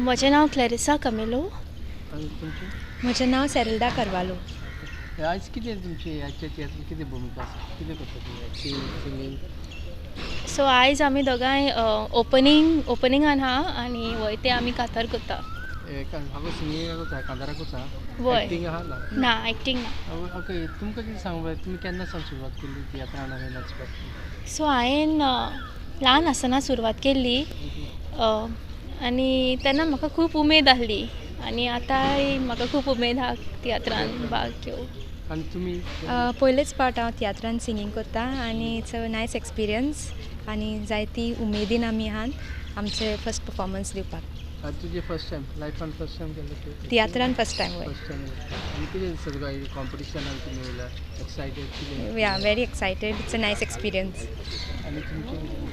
म्हजें नांव क्लॅरिसा कमेलो. आणि तुमची म्हजें नांव सेरिल्डा करवालो. आयज कितें तुमची आजच्या तियात्रांत कितें भुमिका आसा, कितें करता तुमी एक्टींग सिंगींग? सो आयज आमी दोगांय ओपनिंगान आहा आनी वयते आमी कातर करता. हांगा सिंगींगाकूच आहा, कांताराकूच आहा, वय एक्टींग आहा ना? ना एक्टींग ना. ओके, तुमकां कितें सांगूं जाय, तुमी केन्ना सावन सुरवात केल्ली तियात्रान हांवें नाचपाक? सो हांवें ल्हान आसतना सुरवात केल्ली आनी तेन्ना म्हाका खूब उमेद आसली आनी आतांय म्हाका खूब उमेद आहा तियात्रान भाग घेवंक. आनी तुमी? पयलेच फावट हांव तियात्रान सिंगींग करता आनी इट्स अ नायस एक्सपिरियन्स आनी जायती उमेदीन आमी आहात आमचे फर्स्ट परफॉर्मन्स दिवपाक. तुजें फर्स्ट टायम लायफान फर्स्ट टायम केल्लें तियात्रान फर्स्ट टायम. वय फर्स्ट टायम. आनी कितें दिसता तुका कॉम्पिटिशनान तुमी येयला एक्सायटेड कितें? We are very excited. It's a nice experience. आनी तुमचें?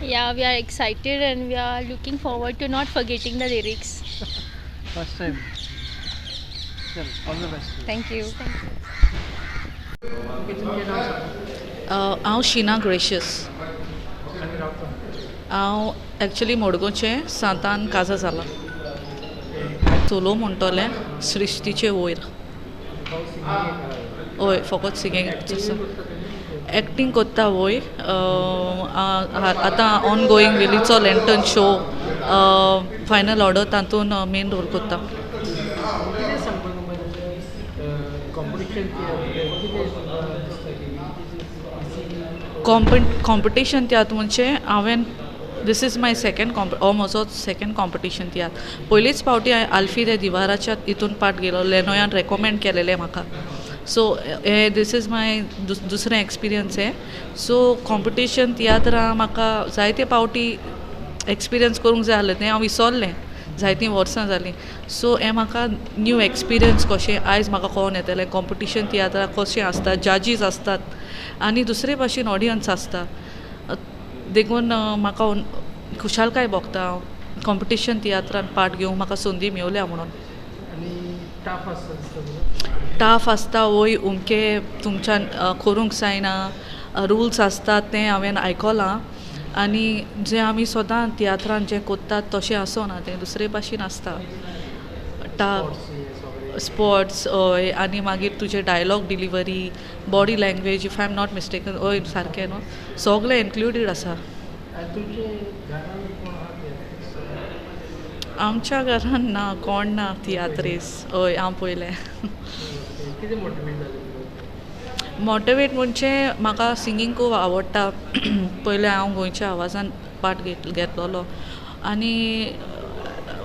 Yeah, we are excited and we are looking forward to not forgetting the lyrics. First time. चल, all the best. Thank you. Okay, तुमचें नांव सांग. हांव शीना ग्रेशियस. आनी रावता? हांव एक्चुली मोडगोंचें सांतान काजा जाला. सोलो म्हणटोलें सृश्टीचे वयर. हय, फकत सिंगींग आसा. एक्टींग कोत्ता वय. आतां ऑन गोईंग वेलीचो लँटन शो फायनल ऑर्डर तातूंत मेन रोल कोत्ता. कितें सांगपाक कॉम्पिटिशन कॉम्पिटिशन तियात्र म्हणजे हांवें दीस इज माय सेकेंड हो म्हजो सेकेंड कॉम्पिटिशन तियात्र. पयलीच फावटी हांवें आल्फी रे दिवाराच्या हितून पार्ट घेलो. लेनोयान रेकमेंड केलेलें म्हाका. सो हे दीस इज माय दुसरें एक्सपिरियन्स हे. सो कॉम्पिटिशन तियात्रां म्हाका जायते फावटी एक्सपिरियन्स करूंक जाय आसलें तें हांव विसरलें. जायतीं वर्सां जालीं. सो हें म्हाका न्यू एक्सपिरियन्स कशें आयज म्हाका कळोन येतलें कॉम्पिटिशन तियात्रां कशें आसता, जजीस आसतात आनी दुसरे भाशेन ऑडियन्स आसता. देखून म्हाका खुशालकाय भोगता हांव कॉम्पिटिशन तियात्रान पार्ट घेवंक म्हाका संदी मेवल्या म्हणून. आनी टाफ आसता दिसता तुका? टाफ आसता वय उमके तुमच्यान करूंक जायना. रुल्स आसतात तें हांवें आयकलां आनी जें आमी सदां तियात्रान जें कोत्तात तशें आसना, तें दुसरे भाशेन आसता. स्पोर्ट्स हय आनी मागीर तुजें dialogue delivery, body language, if I am not mistaken हय सारकें न्हू, सगळें इन्क्लुडेड आसा. आमच्या घरान ना, कोण ना तियात्रीस. हय हांव पयलें. कितें मोटिवेट जालें? मोटिवेट म्हणजे म्हाका सिंगींग खूब आवडटा. पयलें हांव गोंयच्या आवाजान पार्ट घेतलोलो आनी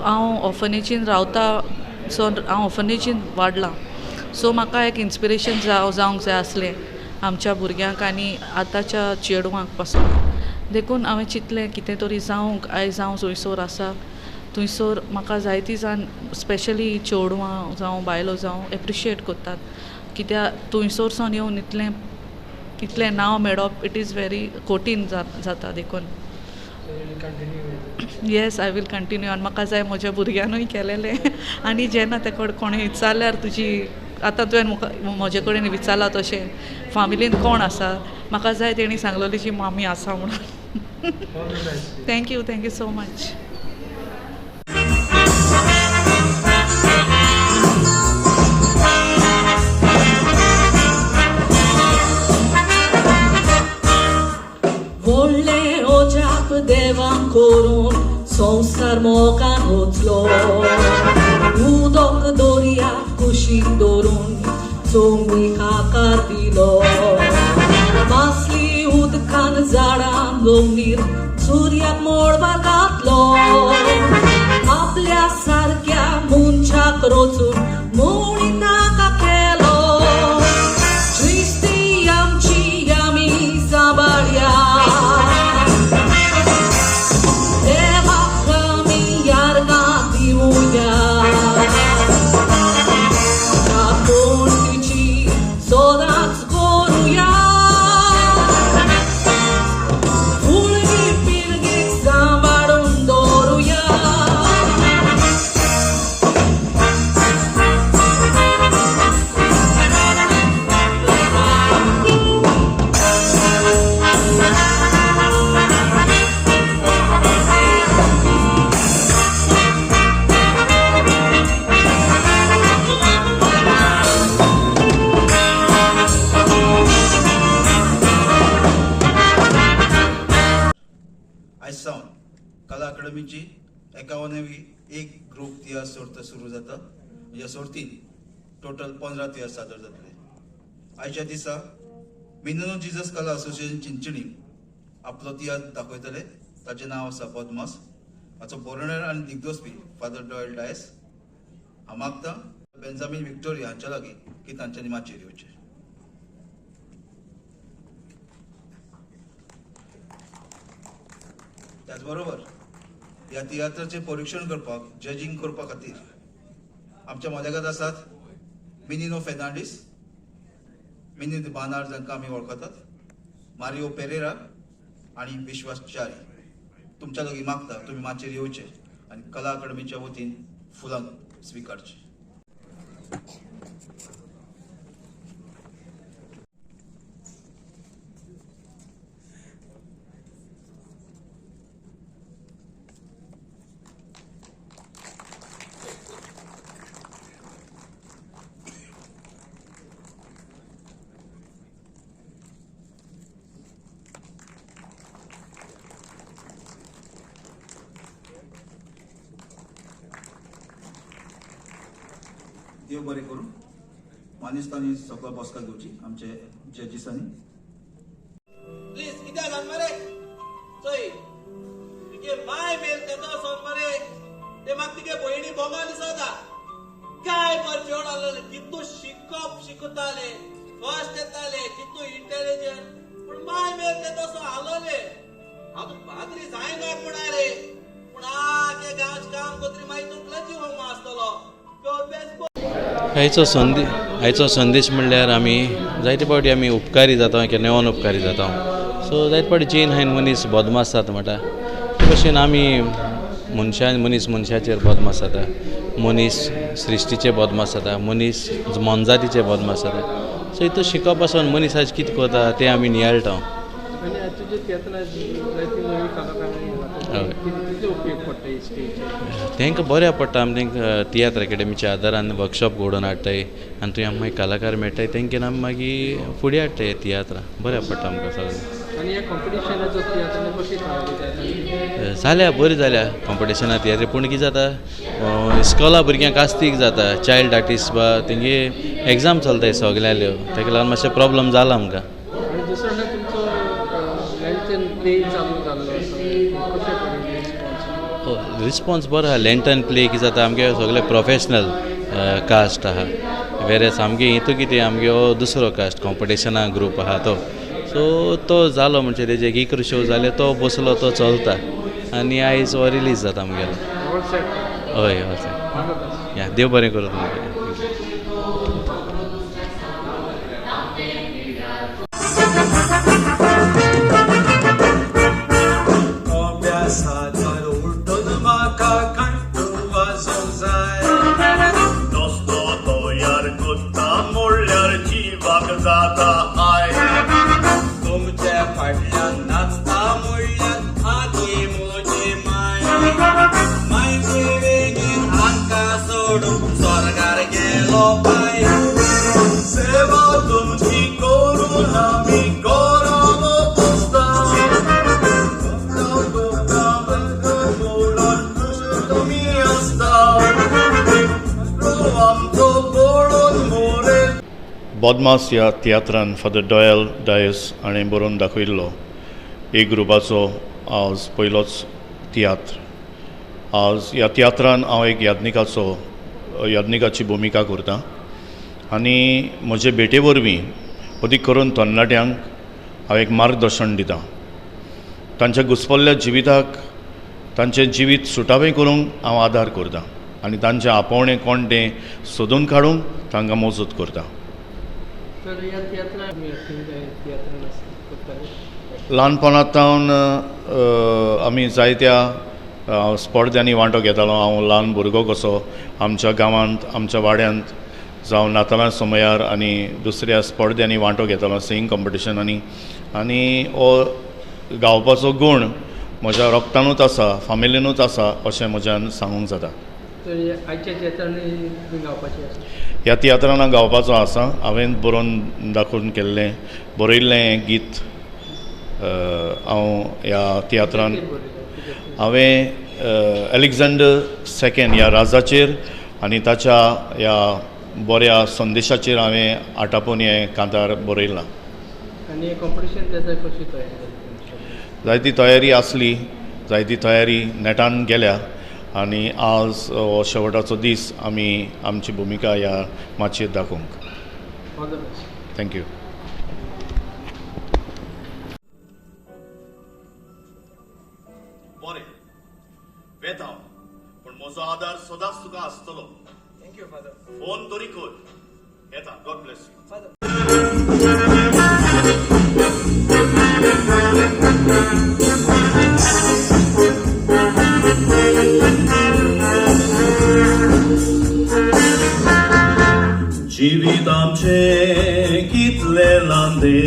हांव ऑफनेजीन रावता. सो हांव ऑफनेजीन वाडलां. सो म्हाका एक इन्स्पिरेशन जावंक जाय आसलें आमच्या भुरग्यांक आनी आतांच्या चेडवांक पासून. देखून हांवें चिंतलें कितें तरी जावंक. आयज हांव थंयसर आसा. थंयसर म्हाका जायतीं जाण स्पेशली चेडवां जावं बायलो जावं एप्रिशिएट करतात. कित्याक थंयसर सावन येवन इतलें नांव मेळप इट इज व्हेरी कठीण जाता. देखून येस आय वील कंटिन्यू. आनी म्हाका जाय म्हज्या भुरग्यानूय केलेलें आनी जेन्ना तेका कोणें विचारल्यार तुजी आतां तुवें म्हजे कडेन विचारलां तशें फॅमिलीन कोण आसा, म्हाका जाय तेणी सांगलेली जी मामी आसा म्हणून. Thank you so much. व्हडले ओजाप देवान करून संवसार मोगान वचलो. उदक दर्या कुशीक दवरून चोंगीक आकार दिलो. मासली उदकान झाडां जमनीर सुर्याक मळबार घातलो. आपल्या सारक्या मनशाक रचून मोडी नाका केलो. श्रिस्ती आमची आमी सांबाळया. देवाक आमी यार्गां दिवया. राखण तिची सदांच करुया. फुडली पिळगेक सांबाळून दवरुया. अकादमीची 51वी एक ग्रुप तियात्र सर्त सुरू जाता. ह्या सर्तीन टोटल 15 तियात्र सादर जातले. आयच्या दिसा मिनोनो जिजस कला असोसिएशन चिंचणी आपलो तियात्र दाखयतले. ताचें नांव आसा बदमास. हाचो बरोवणार आनी दिग्दर्शक फादर डॉयल डायस. हांव मागतां बेंजामीन विक्टोरिया हांच्या लागीं की तांच्यांनी माचयेर येवचें. त्याच बरोबर ह्या तियात्राचें परीक्षण करपाक जजींग करपा खातीर आमच्या मदेगात आसात मिनिनो फेर्नांडीस, मिनी बानार जांकां आमी वळखतात, मारियो पेरेरा आनी विश्वास च्यारी. तुमच्या लागीं मागता तुमी माचयेर येवचे आनी कला अकादमीच्या वतीन फुलां स्विकारची. देव बरें करूं. मानेस्तांनी सगळो बसका घेवची आमचे जजीसांनी. प्लीज कित्याक घाल मरे चोय तुगे माय मेल तेदो सोद मरे ते म्हाका तुगे भयणी बोंगा दिसता. काय बरें चेड आसलेले, कितू शिकताले, फर्स्ट येताले, कितू इंटेलिजंट, पूण माय मेल तेदो सो आलोले. हांव तुका भाकरी जायना म्हणा रे, पूण आगे गांवच काम कोत्री मागीर तुका जीव आसतलो. आयचो संदेश म्हणल्यार आमी जायते फावटी आमी उपकारी जाता किंवा नेवान उपकारी जाता. सो जायते फावटी चेन हायन मनीस बदमास जाता म्हणटा ते भशेन आमी मनीस मनशाचेर बदमास जाता, मनीस सृश्टीचे बदमास जाता, मनीस मनजातीचे बदमास जाता. सो हितून शिकप पासून मनीस आज कितें करता तें आमी नियाळटा. आनी तुजे तियात्रां जायतीं नवीं कलाकारांनी कितें उपयोग पडटा ही स्टेजीचेर? तांकां बऱ्या पडटा. आमी तांकां तियात्र अकॅडमीच्या आदारान वर्कशॉप घडोवन हाडटाय आनी थंय आमी मागीर कलाकार मेळटाय. तांकां आमी मागीर फुडें हाडटाय तियात्रां. बऱ्या पडटा आमकां सगळें. आनी ह्या कॉम्पिटिशनाचो तियात्रांनी कशी तयारी जाल्या बरी जाल्या कॉम्पिटिशनां तियात्री. पूण कितें जाता इस्कॉला भुरग्यांक कास्तीक जाता, चायल्ड आर्टिस्ट बा तेंगे एग्जाम चलताय सगळ्याल्यो. ताका लागून मातशें प्रॉब्लम जाला आमकां. आनी दुसरो म्हणल्यार तुमचो लँचन प्ले चालू जाल्लो आसा, कशें पडलें रिस्पॉन्स? रिस्पॉन्स बरो आहा. लँटन प्ले कितें जाता आमगे सगळे प्रोफेशनल कास्ट आहा. वेरेस आमगे हितू कितें आमगे दुसरो कास्ट कॉम्पिटिशना ग्रूप आहा तो. सो तो जालो म्हणजे तेजे एक शो जाले तो बसलो तो चलता आनी आयज हो रिलीज जाता आमगेलो. हय हय या देव बरें करूं तुमकां. बदमास ह्या तियात्रान फादर डॉयल डायस हाणें बरोवन दाखयल्लो एक ग्रुपाचो आज पयलोच तियात्र. आज ह्या तियात्रान हांव एक यादनिकाची भुमिका करतां आनी म्हजे भेटे वरवीं अदीक करून तरणाट्यांक हांव एक मार्गदर्शन दितां. तांच्या घुसपल्ल्या जिविताक तांचें जिवीत सुटावें करूंक हांव आदार करतां आनी तांचें आपोवणें कोण तें सोदून काडूंक तांकां मजत करतां. ल्हानपणांतावन आमी जायत्या स्पर्धांनी वांटो घेतालो. हांव ल्हान भुरगो कसो आमच्या गांवांत आमच्या वाड्यांत जावं नातालां समयार आनी दुसऱ्या स्पर्धांनी वांटो घेतालो सिंगींग कॉम्पिटिशनांनी. आनी हो गावपाचो गूण म्हज्या रक्तानूच आसा, फामिलीनूच आसा अशें म्हज्यान सांगूंक जाता. ह्या तियात्रान हांव गावपाचो आसा. हांवें बरोवन दाखोवन केल्लें बरयल्लें गीत हांव ह्या तियात्रान हांवें अलेक्झांडर सेकंड ह्या राजाचेर आनी ताच्या ह्या बऱ्या संदेशाचेर हांवें आटापून हें कांतार बरयलां. आनी हें कॉम्पिटिशन तेजो कशी तयारी जाली? जायती तयारी आसली, जायती तयारी नेटान गेल्या आनी आज हो शेवटाचो दीस आमी आमची भुमिका ह्या माचयेर दाखोवंक. All the best. थँक्यू. बरें वेता पूण म्हजो आदार सदांच तुका आसतलो. Thank you father. फोन तरी कर. येता. God bless you. जिवीत आमचे कितले लांदे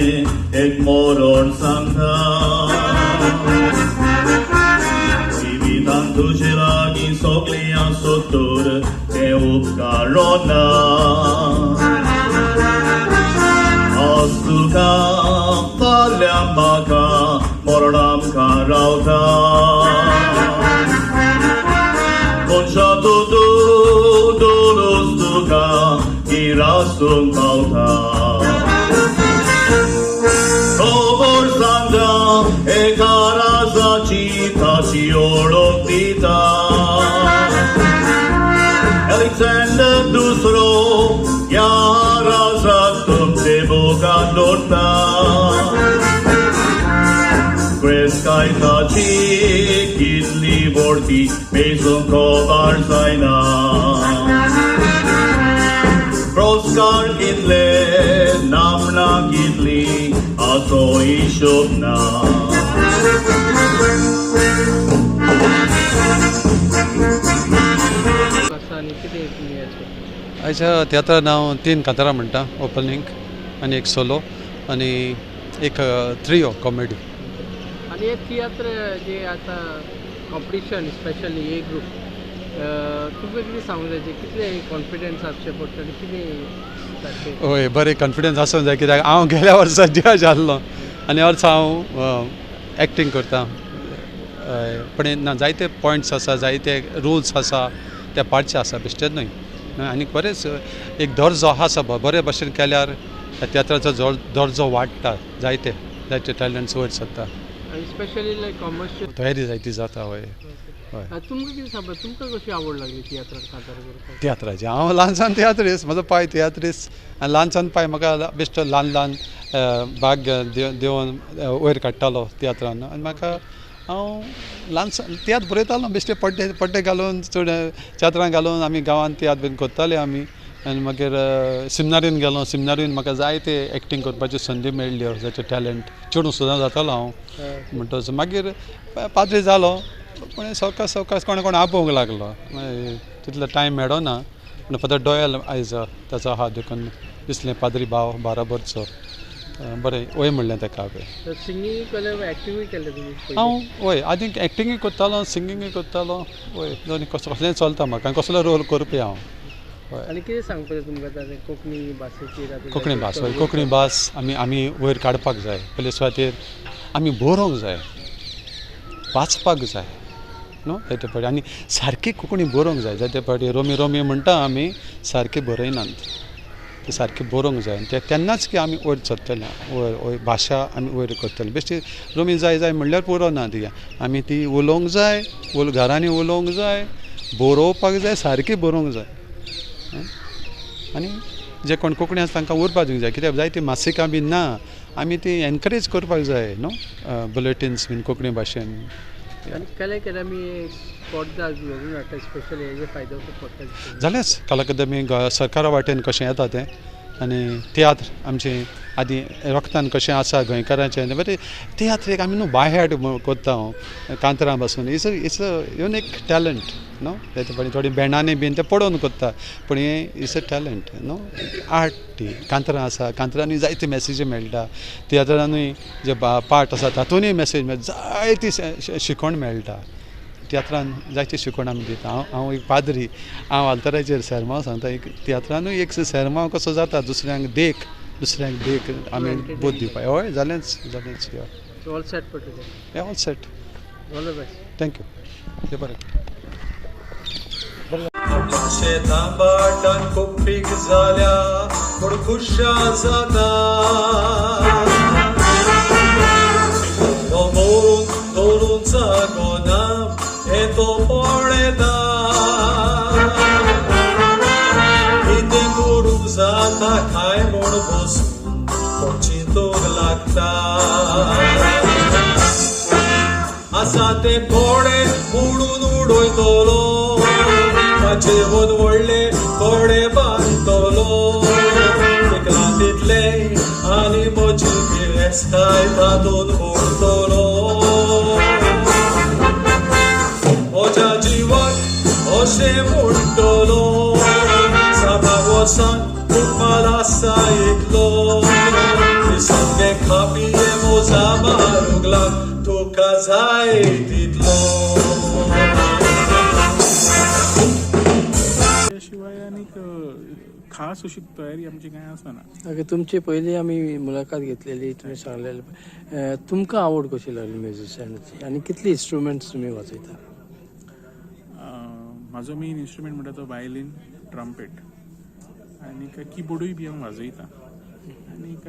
एक मरण सांगता. जिवितांत तुजे लागीं सगळें आसत तर तें उपकारोना. आज तुका फाल्यां म्हाका मरण आमकां रावता. मनशा तूं दोलोस तुका गिरासूंक पावता. खबर सांगता एका राजाची ताची ओळख दिता. अलेक्झांडर दुसरो ह्या राजाक तुमचे बोगान दवरता. क्रेस्कायताची कितली व्हडटी मेजूंक खबर जायना. रोजगार कितले नामना कितली हाचो हिशोब ना. आनी कितें तुमी हें करता? आयच्या तियात्रान हांव 3 कांतारां म्हणटा. ओपनिंग आनी एक सोलो आनी एक थ्रियो कॉमेडी. आनी हे तियात्र जे आतां कॉम्पिटिशन स्पेशली ए ग्रूप तुमकां कितें सांगूंक जाय कितले कॉन्फिडन्स आसचें पडटा आनी कितें सारकें? हय बरें कॉन्फिडन्स आसूंक जाय कित्याक हांव गेल्या वर्सा जज आसलो आनी वर्सा हांव एक्टींग करता. पण ना जायते पॉयंट्स आसा, जायते रुल्स आसा, ते पाडचे आसा बेश्टेच न्हय. आनी बरेंच एक दर्जो आसा बरे भशेन केल्यार तियात्राचो दर्जो वाडटा. जायते जायते टॅलंट्स वयर सरता. आनी स्पेशली लायक कॉमर्शियल तयारी जायती जाता. हय हय. तुमकां कितें सांगता तुमकां कशी आवड लागली तियात्राक कांतार करपाक? तियात्राची हांव ल्हानसान तियात्रीस, म्हजो पाय तियात्रीस आनी ल्हानसान पाय म्हाका बेश्टो ल्हान ल्हान भाग देंवन वयर काडटालो तियात्रान. आनी म्हाका हांव ल्हानसान तियात्र बरयतालो बेश्टे पड्डे घालून चड तियात्रां घालून आमी गांवांत तियात्र बीन करताले आमी. आनी मागीर सिमिनारीन गेलो. सिमिनारीन म्हाका जायते एक्टींग करपाची संदी मेळ्ळ्यो. जायते टॅलंट चेडूं सुद्दां जातालो हांव म्हणटच. मागीर पाद्री जालो पूण सवकास कोण आपोवंक लागलो. तितलो टायम मेळ्ळो ना. पूण फादर डॉयल आयज ताचो हात देखून दिसलें पाद्री भाव बाराबरचो बरें वय म्हणलें ताका हांवें. सिंगींग केलें एक्टिंगूय केलें तुमी? हांव वय आदी एक्टिंगूय करतालो सिंगींगूय करतालो. वय दोनी कसलेंय चलता म्हाका कसलो रोल करपी हांव. आनी कितें सांगपाचें तुमकां आतां कोंकणी भाशेचेर? कोंकणी भास हय कोंकणी भास आमी वयर काडपाक जाय. पयले सुवातेर आमी बरोवंक जाय, वाचपाक जाय न्हू जायते फावटी. आनी सारकी कोंकणी बरोवंक जाय. जायते फावटी रोमी म्हणटा आमी सारकी बरयनात. ती सारकी बरोवंक जाय. तेन्नाच की आमी वयर सरतले. वयर भाशा आमी वयर करतले. बेश्टी रोमी जाय म्हणल्यार पुरो ना ती. आमी ती उलोवंक जाय, घरांनी उलोवंक जाय, बरोवपाक जाय, सारकी बरोवंक जाय. आनी जे कोण कोंकणी आसा तांकां उरपाक दिवंक जाय. कित्याक जायती मासिकां बीन ना. आमी ती एनकरेज करपाक जाय न्हू बुलेटिन्स बीन कोंकणी भाशेन. आनी कला अकादमी स्पर्धा घडोवन हाडटा स्पेशली हेजे फायदो पडटा जालेंच. कला अकादमी सरकारा वाटेन कशें येता तें. आनी तियात्र आमचे आदी रक्तान कशें आसा गोंयकारांचें बरें तियात्र एक आमी न्हू बाय हार्ट करता हांव कांतरां बसून. इट्स अ युनीक टॅलंट न्हू. तेच्या पळय थोडी बँडांनी बीन ते पडोवन करता पूण हें इट्स अ टॅलंट न्हू. आर्ट ती कांतरां आसा. कांतरांनी जायती मॅसेजी मेळटा. तियात्रांनूय जे पार्ट आसा तातूंतय मॅसेज मेळटा. जायती शिकवण मेळटा. तियात्रान जायती शिकवण आमी दिता. हांव एक पाद्री. हांव आल्ताराचेर सेर्मांव सांगता. एक तियात्रानूय एक सेर्मांव कसो जाता. दुसऱ्यांक देख आमी बोध दिवपाक. हय जालेंच. ऑल सेट पडटा. All set. All the best. Thank you. देव बरें. शेतांबाटान खूब पीक जाल्या पूण खुशाल जाता तो मोरून दवरून जागोना हे तो पळयता कितें करूंक जाता काय म्हूण बसून तो चिंतूंक लागता आसा ते कोडे उडून उडयतलो जेवण व्हडले कोडे बांदतलो पिकला तितले आनी म्हजी पिरेस्ताय तातूंत उरतलो म्हज्या जिवाक अशें म्हणटलो सामाक वचोन कुटमाल आसा इतलो दिसंगे खापी हे मोजा मारूंक लाग तुका जाय तितलो. शिवाय आनीक खास अशी तयारी आमची कांय आसना. ओके, तुमची पयली आमी मुलाखत घेतलेली, तुमी सांगलेले तुमकां आवड कशी लागली म्युझिशियनाची आनी कितले इन्स्ट्रुमेंट्स तुमी वाजयता? म्हाजो मेन इन्स्ट्रुमेंट म्हणटा तो वायलीन, ट्रम्पेट आनीक किबोर्डूय बी हांव वाजयता. आनीक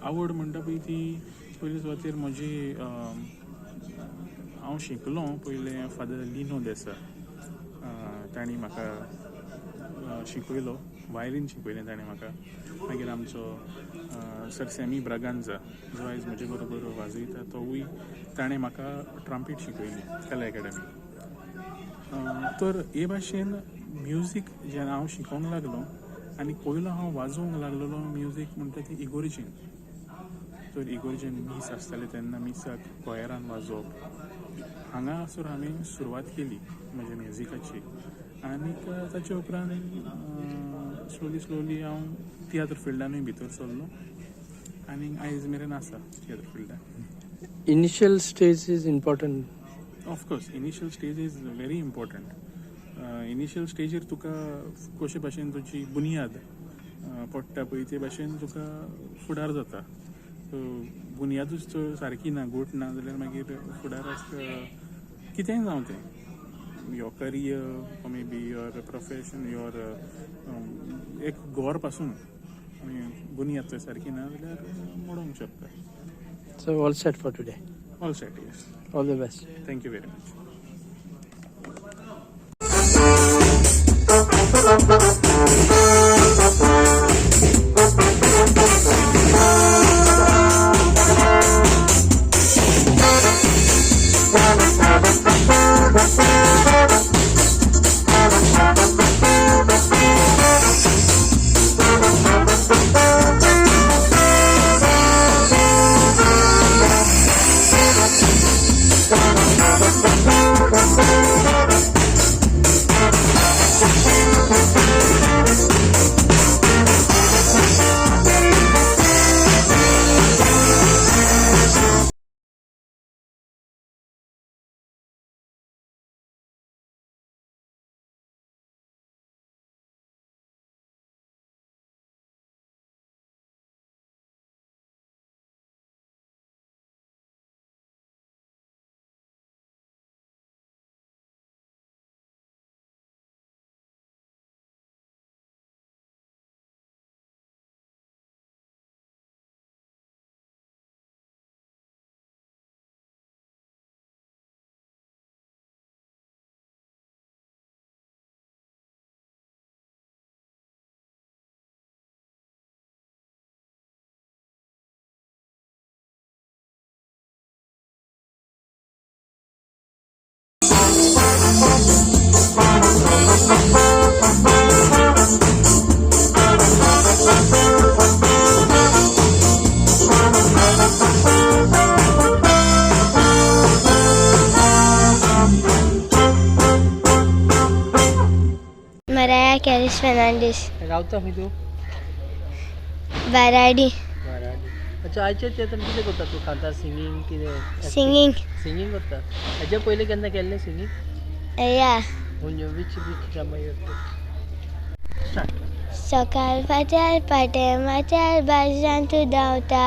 आवड म्हणटा पळय ती पयले सुवातेर म्हजी हांव शिकलो पयलें फादर लिनो देसाय, तांणी म्हाका शिकयलो, वायलीन शिकयलें ताणें म्हाका. मागीर आमचो सर सॅमी ब्रागांझा जो आयज म्हजे बरोबर वाजयता तोवूय ताणें म्हाका ट्रम्पेट शिकयली कला अकॅडमी. तर हे भाशेन म्युजीक जेन्ना हांव शिकोंक लागलो आनी पयलो हांव वाजोवंक लागलेलो म्युजीक म्हणटा ती इगोर्जीन. तर इगोर्जीन मीस आसताले तेन्ना मिसाक कोयरान वाजोवप हांगासर हांवें सुरवात केली म्हज्या म्युजिकाची. आनीक ताचे उपरांत स्लोली हांव तियात्र फिल्डानूय भितर सरलो आनी आयज मेरेन आसा तियात्र फिल्डान. Initial stage is important. Of course initial stage is very important. Initial स्टेजीर तुका कशे भाशेन तुजी बुनियाद पडटा पळय ते भाशेन तुका फुडार जाता. बुनियादूच सारकी ना, गोट ना जाल्यार मागीर फुडाराक कितेंय जावं तें, your career may be your profession your एक घर पासून बुनियाद थंय सारकी ना जाल्यार मोडूंक शकता. So all set for today. All set. Yes. All the best. Thank you very much. Mariah Carey Fernandez. रावता खंय तूं? Baradi. अच्छा, आयच्या थिएटरान कितें करता तूं? खातां, सिंगींग कितें? Singing. सिंगींग करता. हाच्या पयलीं केन्ना केल्लें सिंगींग? Yeah. म्हणजे which drama start. Sokal patel patel matel bajan tu dauta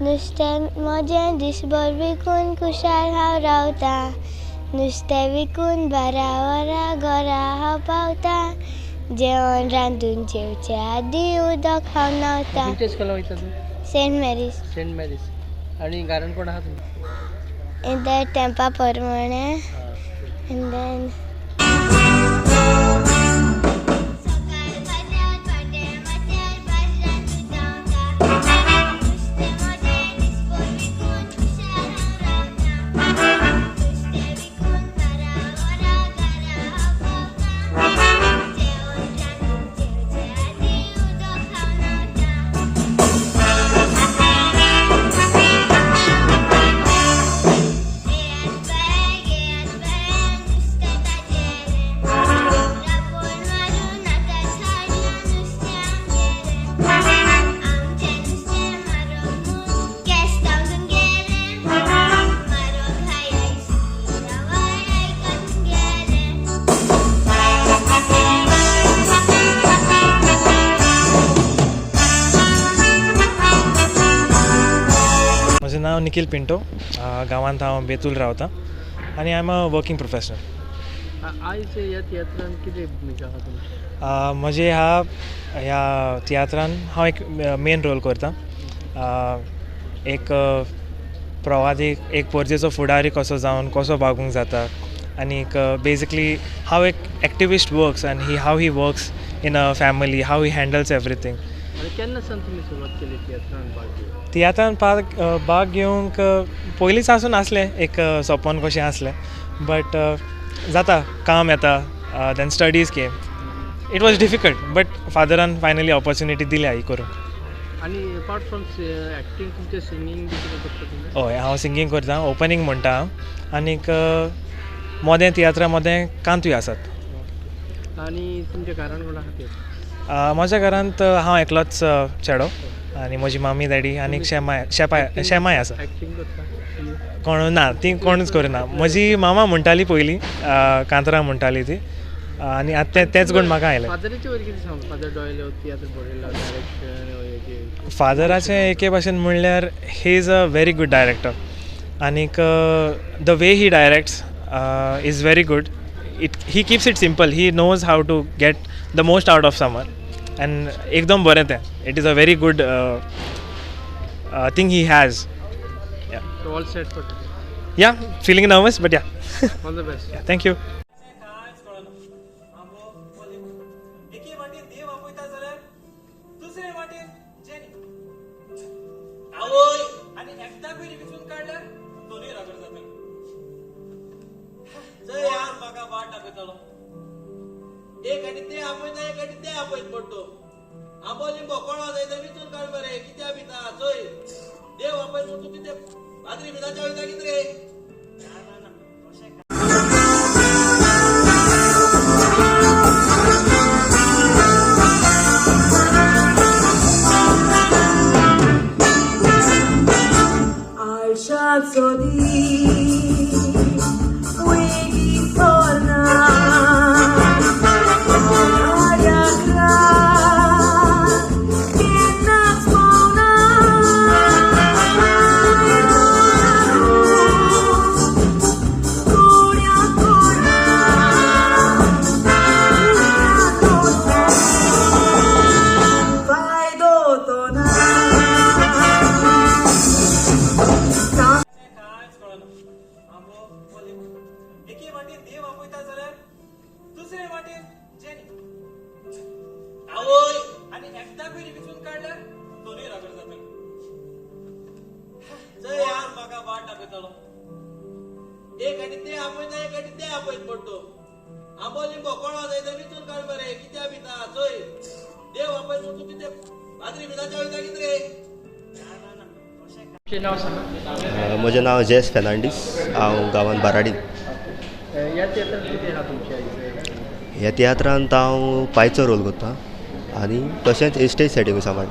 नुस्तें म्हजें दिसभर विकून खुशाल हांव रावता नुस्तें विकून बारा वरां घरा हांव पावता जेवण रांदून जेवचे आदीं उदक हांव न्हांवता खंयच्या स्कुलान वयता तूं सेंट मॅरीज आनी घरान कोण आहा तुमी इन द टेंपा परमणे एंड देन म्हजें नांव निखिल पिंटो गांवांत हांव बेतूल रावतां आनी I am a working professional आयज ह्या तियात्रान कितें भुमिका आहा तुमची म्हजे ह्या तियात्रान हांव एक मेन रोल करतां एक प्रवादी एक पोरजेचो फुडारी कसो जावन कसो वागूंक जाता आनी बेजिकली हाव एक एक्टिविस्ट वर्क्स आनी how he works in a family how he handles everything केन्ना सावन तुमी सुरवात केली तियात्रान भाग घेवंक तियात्रान भाग घेवंक पयलींच आसून आसलें एक सपन कशें आसलें बट जाता काम येता then studies came it was difficult but फादरान फायनली ऑपॉर्च्युनिटी दिल्या ही करूंक आनी अपार्ट फ्रॉम एक्टींग तुमचें सिंगींग बी कितें करता तुमी हय हांव सिंगींग करतां ओपनिंग म्हणटा हांव आनीक मोदें तियात्रा मोदें कांतूय आसात आनी तुमच्या घरान कोण आहा ते म्हज्या घरांत हांव एकलोच चेडो आनी म्हजी मामी डॅडी आनीक शेमाय आसा एक्टींग करता कोण ना ती कोणूच करना म्हजी मामा म्हणटाली पयलीं कांतरां म्हणटाली ती आनी आतां तेच गूण म्हाका आयले फादराचे वयर कितें सांग फादर डॉयल तियात्र बरयला डायरेक्शन फादराचें एके भाशेन म्हणल्यार he is a very good director आनीक the way he directs is very good he keeps it simple he knows how to get the most out of someone and एकदम बरें तें it is a very good thing he has all set for yeah feeling nervous but yeah all the best thank you एक आनी ते आपयता एक आनी ते आपयत पडतो आंबो लिंबो कोणा जाय ते विचून काड मरे कित्या भिता चोय देव आपयत म्हणून तूं कितें भाद्री बिदाच्या वयता कितें रे आयशाचो दीस waiting for now. एक आनी ते आपयता एक आनी ते आपयत पडतो आंबो लिंबो कोणा जाय ते विचून काड मरे कित्या भिता चोय देव आपयत म्हणून तूं कितें भाद्री बिदाच्या वयता कितें रे म्हजें नांव जेस फेर्नांडीस हांव गांवांत बाराडी ह्या तियात्रांत कितें आहा तुमच्या ह्या तियात्रांत हांव पायचो रोल करतां आनी तशेंच स्टेज सेटिंग सांबाळ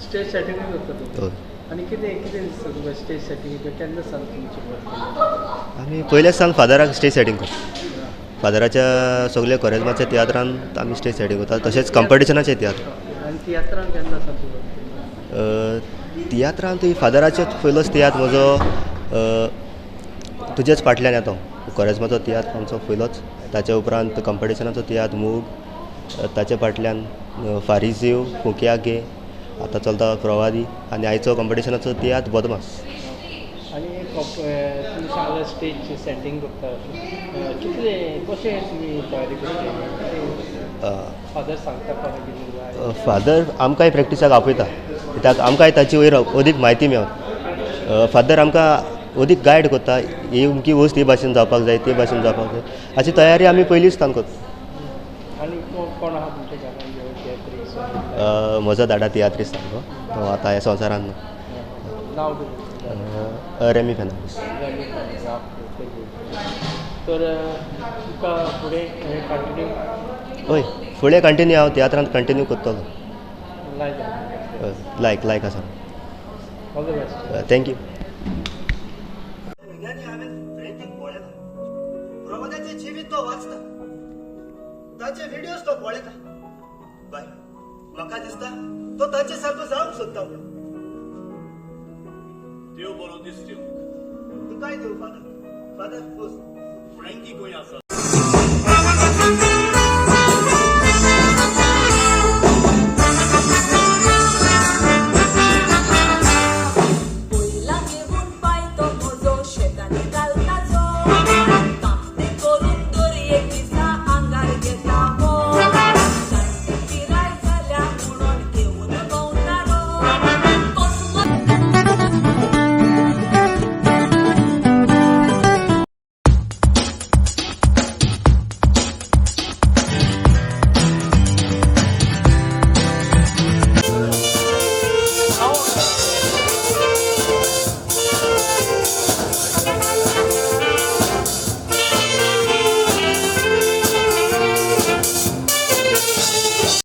स्टेज सेटिंगूय करता तूं आनी कितें कितें दिसता तुका स्टेज सेटिंग केन्ना सावन तुमची आमी पयलेच सावन फादराक स्टेज सेटिंग करता फादराच्या सगळ्या कोरेजमाच्या तियात्रांत आमी स्टेज सेटिंग करता तशेंच कॉम्पिटिशनाचें तियात्र आनी तियात्रान केन्ना सावन तियात्रांत फादराचो पयलोच तियात्र म्हजो तुजेच फाटल्यान येतो कोरेजमाचो तियात्र आमचो पयलोच. ताचे उपरांत कॉम्पिटिशनाचो तियात्र मूग, ताचे फाटल्यान फारिजीव, कुंकिया गे, आतां चलता प्रवादी आनी आयचो कॉम्पिटिशनाचो तियात्र बदमास. आणि तुम्ही सांगला स्टेज सेटिंग करता कितले कशें तुमी तयारी करता फादर सांगता कशें फादर आमकांय प्रॅक्टिसाक आपयता कित्याक आमकांय ताची वयर अदीक म्हायती मेळत. फादर आमकां अदीक गायड करता ही अमकी वस्त ही भाशेन जावपाक जाय ती भाशेन जावपाक जाय हाची तयारी आमी पयलींचतान करता. आनी कोण आहा तुमच्या घरान म्हजो दादा तियात्रिस्ट तो आतां ह्या संवसारान ना. नांव रेमी फेर्नांडीस. तर तुका फुडें कंटिन्यू हय फुडें कंटिन्यू हांव तियात्रांत कंटिन्यू करतलो. लायक आसा. All the best. थँक्यू. प्रमोदाचें जिवीत तो वाचता, ताचे व्हिडियोज तो पळयता. बाय म्हाका दिसता तो ताचे सारको जावंक सोदता म्हणून. देव बरो दीस दिवं. तुकाय देव फादर. फादर फ्रँकी गोंय आसा.